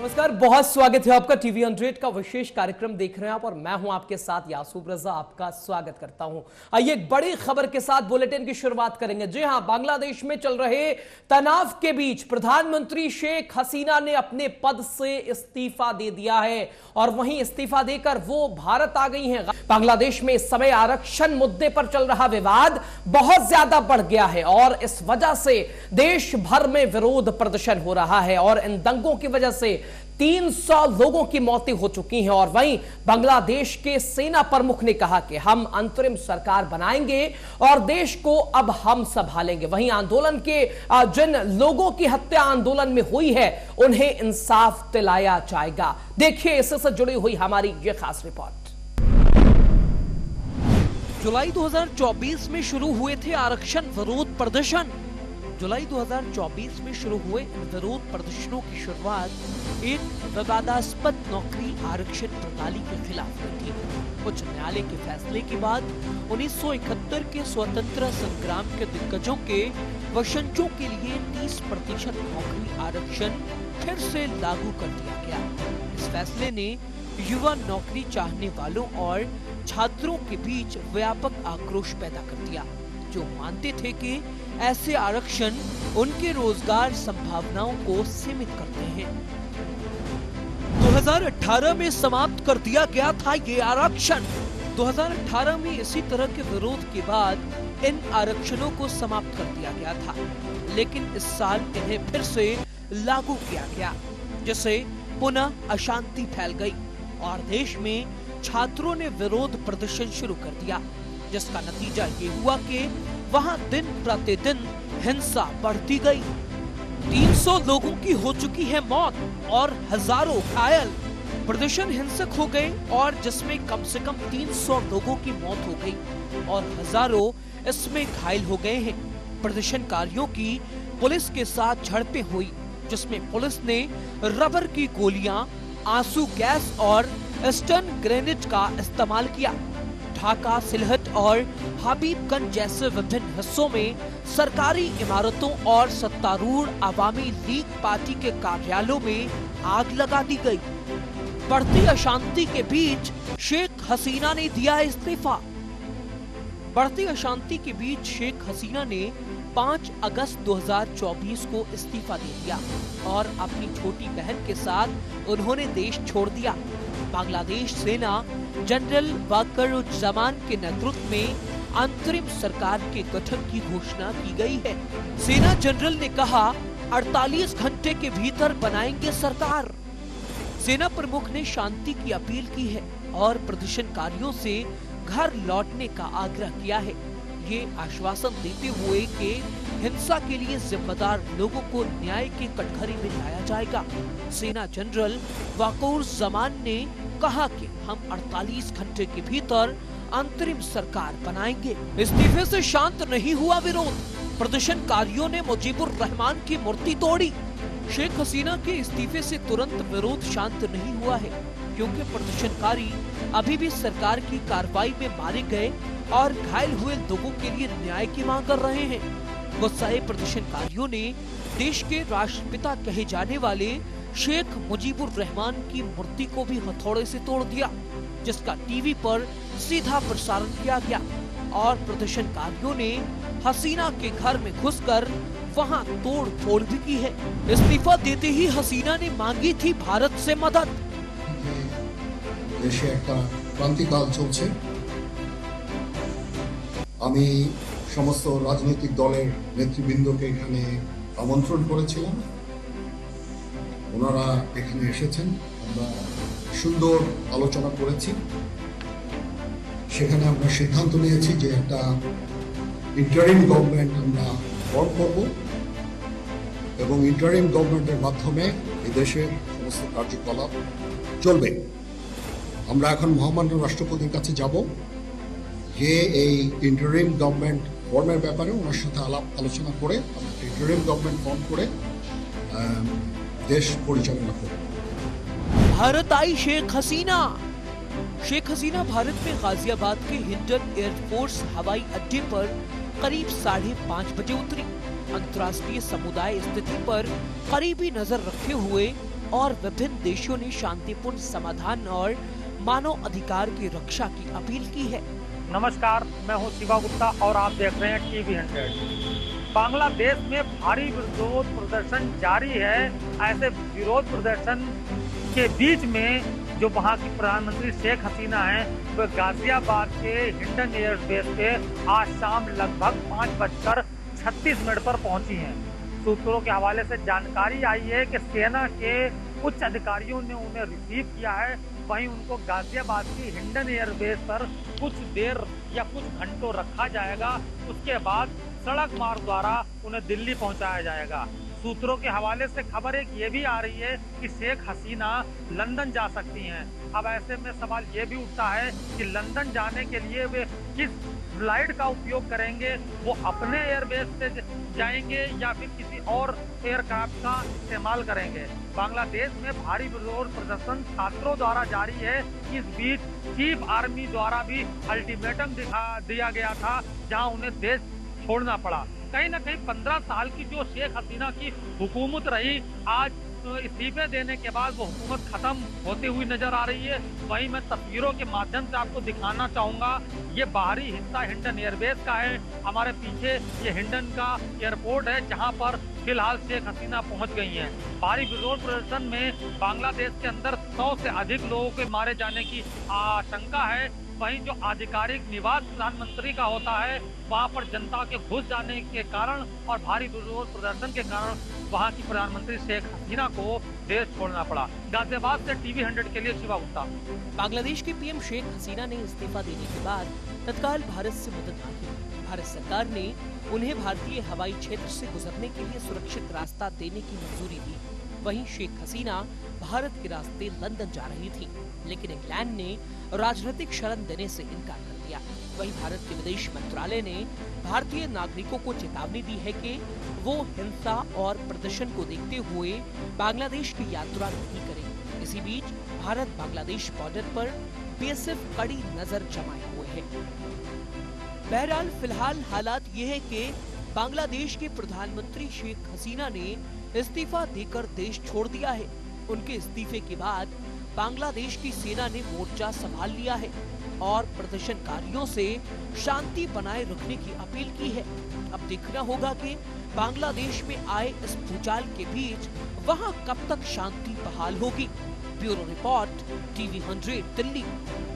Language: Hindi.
नमस्कार, बहुत स्वागत है आपका टीवी 100 का विशेष कार्यक्रम देख रहे हैं आप और मैं हूं आपके साथ यासूब रजा आपका स्वागत करता हूं। आइए एक बड़ी खबर के साथ बुलेटिन की शुरुआत करेंगे। जी हां, बांग्लादेश में चल रहे तनाव के बीच प्रधानमंत्री शेख हसीना ने अपने पद से इस्तीफा दे दिया है और वहीं इस्तीफा देकर वो भारत आ गई हैं। बांग्लादेश में इस समय आरक्षण मुद्दे पर चल रहा विवाद बहुत ज्यादा बढ़ गया है और इस वजह से देश भर में विरोध प्रदर्शन हो रहा है और इन दंगों की वजह से 300 लोगों की मौतें हो चुकी हैं। और वहीं बांग्लादेश के सेना प्रमुख ने कहा कि हम अंतरिम सरकार बनाएंगे और देश को अब हम संभालेंगे। वहीं आंदोलन के जिन लोगों की हत्या आंदोलन में हुई है उन्हें इंसाफ दिलाया जाएगा। देखिए इससे जुड़ी हुई हमारी ये खास रिपोर्ट। जुलाई 2024 में शुरू हुए थे आरक्षण विरोध प्रदर्शन। जुलाई 2024 में शुरू हुए इन विरोध प्रदर्शनों की शुरुआत एक विवादास्पद नौकरी आरक्षण प्रणाली के खिलाफ हुई थी। उच्च न्यायालय के फैसले के बाद 1971 के स्वतंत्रता संग्राम के दिग्गजों के वंशजों के लिए 30% नौकरी आरक्षण फिर से लागू कर दिया गया। इस फैसले ने युवा नौकरी चाहने वालों और छात्रों के बीच व्यापक आक्रोश पैदा कर दिया, जो मानते थे कि ऐसे आरक्षण उनके रोजगार संभावनाओं को सीमित करते हैं। 2018 में समाप्त कर दिया गया था ये आरक्षण। 2018 में इसी तरह के विरोध के बाद इन आरक्षणों को समाप्त कर दिया गया था, लेकिन इस साल इन्हें फिर से लागू किया गया, जिससे पुनः अशांति फैल गई और देश में छात्रों ने विरोध प्रदर्शन शुरू कर दिया, जिसका नतीजा ये हुआ कि वहां दिन प्रतिदिन हिंसा बढ़ती गई। 300 लोगों की हो चुकी है मौत और हजारों घायल। प्रदर्शन हिंसक हो गए और जिसमें कम से कम 300 लोगों की मौत हो गई और हजारों इसमें घायल हो गए हैं। प्रदर्शनकारियों की पुलिस के साथ झड़पें हुई, जिसमें पुलिस ने रबर की गोलियां, आंसू गैस और स्टन ग्रेनेड का इस्तेमाल किया। ढाका, सिलहट और हबीबगंज जैसे विभिन्न हिस्सों में सरकारी इमारतों और सत्तारूढ़ अवामी लीग पार्टी के कार्यालयों में आग लगा दी गई। बढ़ती अशांति के बीच शेख हसीना ने दिया इस्तीफा। बढ़ती अशांति के बीच शेख हसीना ने 5 अगस्त 2024 को इस्तीफा दे दिया और अपनी छोटी बहन के साथ उन्होंने देश छोड़ दिया। बांग्लादेश सेना जनरल वाकरुज्जमान के नेतृत्व में अंतरिम सरकार के गठन की घोषणा की गई है। सेना जनरल ने कहा 48 घंटे के भीतर बनाएंगे सरकार। सेना प्रमुख ने शांति की अपील की है और प्रदर्शनकारियों से घर लौटने का आग्रह किया है, ये आश्वासन देते हुए कि हिंसा के लिए जिम्मेदार लोगों को न्याय के कटघरे में लाया जाएगा। सेना जनरल वाकरुज्जमान ने कहा कि हम 48 घंटे के भीतर अंतरिम सरकार बनाएंगे। इस्तीफे से शांत नहीं हुआ विरोध। प्रदर्शनकारियों ने मुजीबुर रहमान की मूर्ति तोड़ी। शेख हसीना के इस्तीफे से तुरंत विरोध शांत नहीं हुआ है, क्योंकि प्रदर्शनकारी अभी भी सरकार की कार्रवाई में मारे गए और घायल हुए लोगों के लिए न्याय की मांग कर रहे हैं। गुस्साए प्रदर्शनकारियों ने देश के राष्ट्रपिता कहे जाने वाले शेख मुजीबुर रहमान की मूर्ति को भी हथौड़े से तोड़ दिया, जिसका टीवी पर सीधा प्रसारण किया गया और प्रदर्शनकारियों ने हसीना के घर में घुसकर वहां तोड़ फोड़ भी की है। इस्तीफा देते ही हसीना ने मांगी थी भारत से मदद। দেশে একটা ক্রান্তিকাল চলছে। আমি সমস্ত রাজনৈতিক দলের নেতৃবৃন্দকে এখানে আমন্ত্রণ করেছিলাম, ওনারা এখানে এসেছেন, আমরা সুন্দর আলোচনা করেছি। সেখানে আমরা সিদ্ধান্ত নিয়েছি যে একটা ইন্টারিম গভর্নমেন্ট আমরা ফর্ম করব এবং ইন্টারিম গভর্নমেন্টের মাধ্যমে এই দেশের সমস্ত কার্যকলাপ চলবে। আমরা এখন মহামান্য রাষ্ট্রপতির কাছে যাব যে এই ইন্টারিম গভর্নমেন্ট ফর্মের ব্যাপারে ওনার সাথে আলোচনা করে আমরা ইন্টারিম গভর্নমেন্ট ফর্ম করে देश परिचालना करें। भारत आई शेख हसीना। शेख हसीना भारत में गाजियाबाद के हिंडन एयरफोर्स हवाई अड्डे पर करीब 5:30 बजे उतरी। अंतर्राष्ट्रीय समुदाय स्थिति पर करीबी नजर रखे हुए और विभिन्न देशों ने शांतिपूर्ण समाधान और मानव अधिकार की रक्षा की अपील की है। नमस्कार, मैं हूं शिवा गुप्ता और आप देख रहे हैं टीवी 100। बांग्लादेश में भारी विरोध प्रदर्शन जारी है। ऐसे विरोध प्रदर्शन के बीच में जो वहां की प्रधानमंत्री शेख हसीना हैं, वह गाजियाबाद के हिंडन एयरबेस पे आज शाम लगभग 5:36 पर पहुंची हैं। सूत्रों के हवाले से जानकारी आई है कि सेना के उच्च अधिकारियों ने उन्हें रिसीव किया है। वहीं उनको गाजियाबाद की हिंडन एयरबेस पर कुछ देर या कुछ घंटों रखा जाएगा। उसके बाद सड़क मार्ग द्वारा उन्हें दिल्ली पहुंचाया जाएगा। सूत्रों के हवाले से खबर एक ये भी आ रही है कि शेख हसीना लंदन जा सकती हैं। अब ऐसे में सवाल ये भी उठता है कि लंदन जाने के लिए वे किस फ्लाइट का उपयोग करेंगे, वो अपने एयरबेस से जाएंगे या फिर किसी और एयरक्राफ्ट का इस्तेमाल करेंगे। बांग्लादेश में भारी विरोध प्रदर्शन छात्रों द्वारा जारी है। इस बीच चीफ आर्मी द्वारा भी अल्टीमेटम दिया गया था, जहां उन्हें देश छोड़ना पड़ा। कहीं ना कहीं 15 साल की जो शेख हसीना की हुकूमत रही, आज इस्तीफे देने के बाद वो हुकूमत खत्म होती हुई नजर आ रही है। वहीं मैं तस्वीरों के माध्यम से आपको दिखाना चाहूंगा, ये बाहरी हिस्सा हिंडन एयरबेस का है। हमारे पीछे ये हिंडन का एयरपोर्ट है, जहां पर फिलहाल शेख हसीना पहुंच गई हैं। भारी विरोध प्रदर्शन में बांग्लादेश के अंदर 100 से अधिक लोगों के मारे जाने की आशंका है। वहीं जो आधिकारिक निवास प्रधानमंत्री का होता है, वहां पर जनता के घुस जाने के कारण और भारी विरोध प्रदर्शन के कारण वहां की प्रधानमंत्री शेख हसीना को देश छोड़ना पड़ा। गाजियाबाद से टीवी 100 के लिए शिवा गुप्ता। बांग्लादेश के पीएम शेख हसीना ने इस्तीफा देने के बाद तत्काल भारत से मदद मांगी। भारत सरकार ने उन्हें भारतीय हवाई क्षेत्र से गुजरने के लिए सुरक्षित रास्ता देने की मंजूरी दी। वहीं शेख हसीना भारत के रास्ते लंदन जा रही थी, लेकिन इंग्लैंड ने राजनीतिक शरण देने से इनकार कर दिया। वहीं भारत के विदेश मंत्रालय ने भारतीय नागरिकों को चेतावनी दी है कि वो हिंसा और प्रदर्शन को देखते हुए बांग्लादेश की यात्रा नहीं करें। इसी बीच भारत बांग्लादेश बॉर्डर पर बीएसएफ कड़ी नजर जमाए हुए है। बहरहाल फिलहाल हालात ये है कि बांग्लादेश के प्रधानमंत्री शेख हसीना ने इस्तीफा देकर देश छोड़ दिया है। उनके इस्तीफे के बाद बांग्लादेश की सेना ने मोर्चा संभाल लिया है और प्रदर्शनकारियों से शांति बनाए रखने की अपील की है। अब देखना होगा कि बांग्लादेश में आए इस भूचाल के बीच वहां कब तक शांति बहाल होगी। Bureau report, TV 100 Delhi.